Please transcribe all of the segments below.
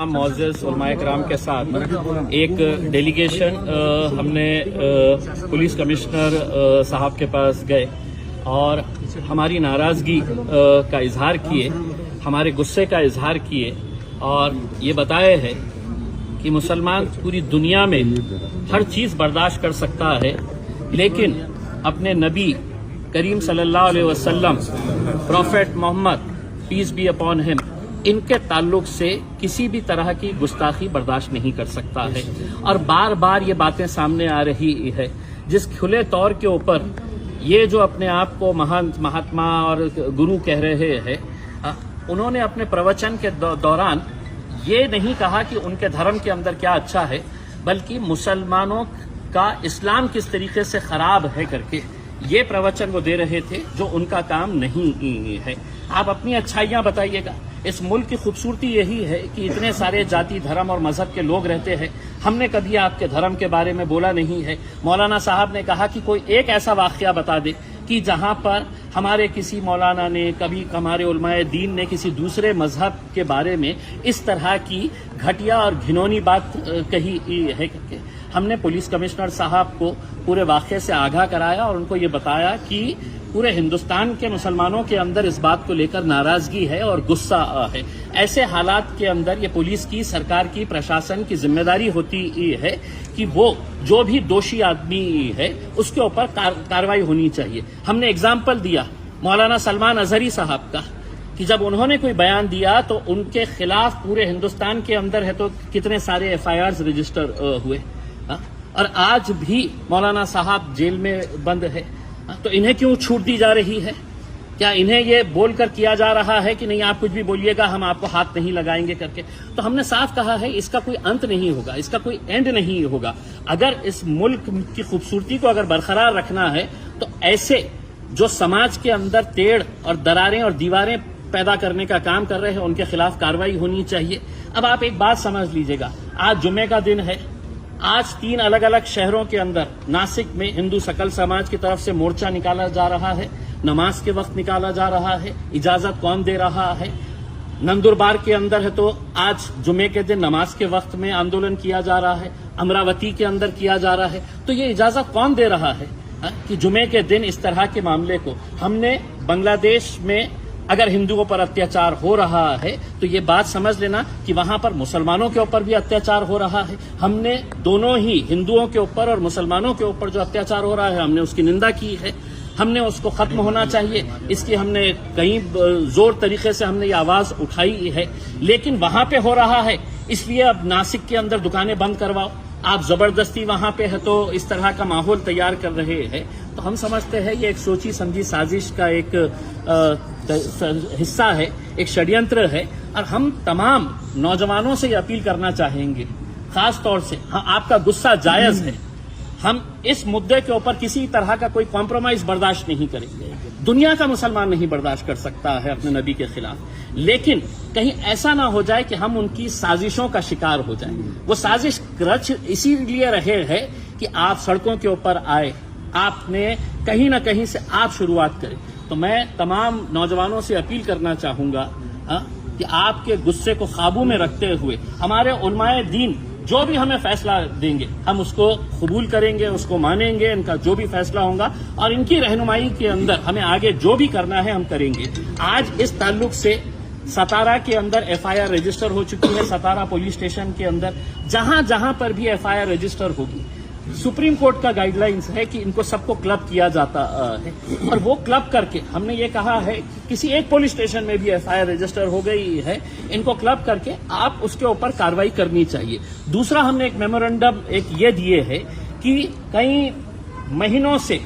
معزز علماء کرام کے ساتھ ایک ڈیلیگیشن ہم نے پولیس کمشنر صاحب کے پاس گئے اور ہماری ناراضگی کا اظہار کیے، ہمارے غصے کا اظہار کیے اور یہ بتایا ہے کہ مسلمان پوری دنیا میں ہر چیز برداشت کر سکتا ہے، لیکن اپنے نبی کریم صلی اللہ علیہ وسلم prophet Muhammad peace be upon ہم ان کے تعلق سے کسی بھی طرح کی گستاخی برداشت نہیں کر سکتا ہے، اور بار بار یہ باتیں سامنے آ رہی ہے جس کھلے طور کے اوپر یہ جو اپنے آپ کو مہاتما اور گرو کہہ رہے ہیں، انہوں نے اپنے پروچن کے دوران یہ نہیں کہا کہ ان کے دھرم کے اندر کیا اچھا ہے، بلکہ مسلمانوں کا اسلام کس طریقے سے خراب ہے کر کے یہ پروچن وہ دے رہے تھے جو ان کا کام نہیں ہے۔ آپ اپنی اچھائیاں بتائیے گا۔ اس ملک کی خوبصورتی یہی ہے کہ اتنے سارے جاتی دھرم اور مذہب کے لوگ رہتے ہیں، ہم نے کبھی آپ کے دھرم کے بارے میں بولا نہیں ہے۔ مولانا صاحب نے کہا کہ کوئی ایک ایسا واقعہ بتا دے کہ جہاں پر ہمارے کسی مولانا نے، کبھی ہمارے علماء دین نے کسی دوسرے مذہب کے بارے میں اس طرح کی گھٹیا اور گھنونی بات کہی ہے۔ ہم نے پولیس کمشنر صاحب کو پورے واقعے سے آگاہ کرایا اور ان کو یہ بتایا کہ پورے ہندوستان کے مسلمانوں کے اندر اس بات کو لے کر ناراضگی ہے اور غصہ ہے۔ ایسے حالات کے اندر یہ پولیس کی، سرکار کی، پرشاسن کی ذمہ داری ہوتی ہے کہ وہ جو بھی دوشی آدمی ہے اس کے اوپر کارروائی ہونی چاہیے۔ ہم نے اگزامپل دیا مولانا سلمان اظہری صاحب کا کہ جب انہوں نے کوئی بیان دیا تو ان کے خلاف پورے ہندوستان کے اندر ہے تو کتنے سارے FIRs رجسٹر ہوئے، اور آج بھی مولانا صاحب جیل میں بند ہے۔ تو انہیں کیوں چھوٹ دی جا رہی ہے؟ کیا انہیں یہ بول کر کیا جا رہا ہے کہ نہیں آپ کچھ بھی بولیے گا، ہم آپ کو ہاتھ نہیں لگائیں گے کر کے؟ تو ہم نے صاف کہا ہے اس کا کوئی انت نہیں ہوگا، اس کا کوئی اینڈ نہیں ہوگا۔ اگر اس ملک کی خوبصورتی کو اگر برقرار رکھنا ہے تو ایسے جو سماج کے اندر تیڑ اور دراریں اور دیواریں پیدا کرنے کا کام کر رہے ہیں ان کے خلاف کارروائی ہونی چاہیے۔ اب آپ ایک بات سمجھ لیجئے گا، آج جمعے کا دن ہے، آج 3 الگ الگ شہروں کے اندر ناسک میں ہندو سکل سماج کی طرف سے مورچہ نکالا جا رہا ہے، نماز کے وقت نکالا جا رہا ہے، اجازت کون دے رہا ہے؟ نندربار کے اندر ہے تو آج جمعے کے دن نماز کے وقت میں آندولن کیا جا رہا ہے، امراوتی کے اندر کیا جا رہا ہے، تو یہ اجازت کون دے رہا ہے کہ جمعے کے دن اس طرح کے معاملے کو؟ ہم نے بنگلہ دیش میں اگر ہندوؤں پر اتیاچار ہو رہا ہے تو یہ بات سمجھ لینا کہ وہاں پر مسلمانوں کے اوپر بھی اتیاچار ہو رہا ہے۔ ہم نے دونوں ہی ہندوؤں کے اوپر اور مسلمانوں کے اوپر جو اتیاچار ہو رہا ہے ہم نے اس کی نندا کی ہے، ہم نے اس کو ختم ہونا چاہیے، اس کی ہم نے کئی زور طریقے سے ہم نے یہ آواز اٹھائی ہے، لیکن وہاں پہ ہو رہا ہے اس لیے اب ناسک کے اندر دکانیں بند کرواؤ، آپ زبردستی وہاں پہ ہے تو اس طرح کا ماحول تیار کر رہے ہیں۔ تو ہم سمجھتے ہیں یہ ایک سوچی سمجھی سازش کا ایک حصہ ہے، ایک شڈینتر ہے، اور ہم تمام نوجوانوں سے یہ اپیل کرنا چاہیں گے، خاص طور سے آپ کا غصہ جائز ہے، ہم اس مدعے کے اوپر کسی طرح کا کوئی کمپرومائز برداشت نہیں کریں گے۔ دنیا کا مسلمان نہیں برداشت کر سکتا ہے اپنے نبی کے خلاف، لیکن کہیں ایسا نہ ہو جائے کہ ہم ان کی سازشوں کا شکار ہو جائیں۔ وہ سازش رچ اسی لیے رہے ہے کہ آپ سڑکوں کے اوپر آئے، آپ نے کہیں نہ کہیں سے آپ شروعات کریں۔ تو میں تمام نوجوانوں سے اپیل کرنا چاہوں گا کہ آپ کے غصے کو قابو میں رکھتے ہوئے ہمارے علماء دین جو بھی ہمیں فیصلہ دیں گے ہم اس کو قبول کریں گے، اس کو مانیں گے، ان کا جو بھی فیصلہ ہوگا، اور ان کی رہنمائی کے اندر ہمیں آگے جو بھی کرنا ہے ہم کریں گے۔ آج اس تعلق سے ستارہ کے اندر FIR رجسٹر ہو چکی ہے، ستارہ پولیس اسٹیشن کے اندر جہاں جہاں پر بھی FIR رجسٹر ہوگی، سپریم کورٹ کا گائیڈ لائنز ہے کہ ان کو سب کو کلب کیا جاتا ہے، اور وہ کلب کر کے ہم نے یہ کہا ہے کسی ایک پولیس اسٹیشن میں بھی FIR رجسٹر ہو گئی ہے، ان کو کلب کر کے آپ اس کے اوپر کارروائی کرنی چاہیے۔ دوسرا ہم نے ایک میمورنڈم یہ دیے ہے کہ کئی مہینوں سے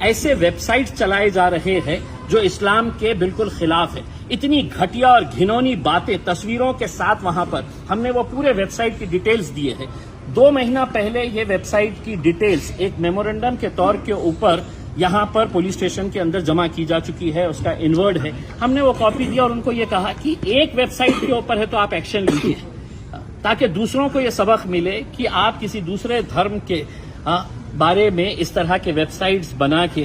ایسے ویب سائٹ چلائے جا رہے ہیں جو اسلام کے بالکل خلاف ہے، اتنی گھٹیا اور گھنونی باتیں تصویروں کے ساتھ وہاں پر ہم نے وہ پورے ویب سائٹ کی ڈیٹیلز دیے ہیں۔ 2 مہینہ پہلے یہ ویب سائٹ کی ڈیٹیلز ایک میمورنڈم کے طور کے اوپر یہاں پر پولیس اسٹیشن کے اندر جمع کی جا چکی ہے، اس کا انورڈ ہے، ہم نے وہ کاپی دیا اور ان کو یہ کہا کہ ایک ویب سائٹ کے اوپر ہے تو آپ ایکشن لیجیے تاکہ دوسروں کو یہ سبق ملے کہ آپ کسی دوسرے دھرم کے بارے میں اس طرح کے ویب سائٹس بنا کے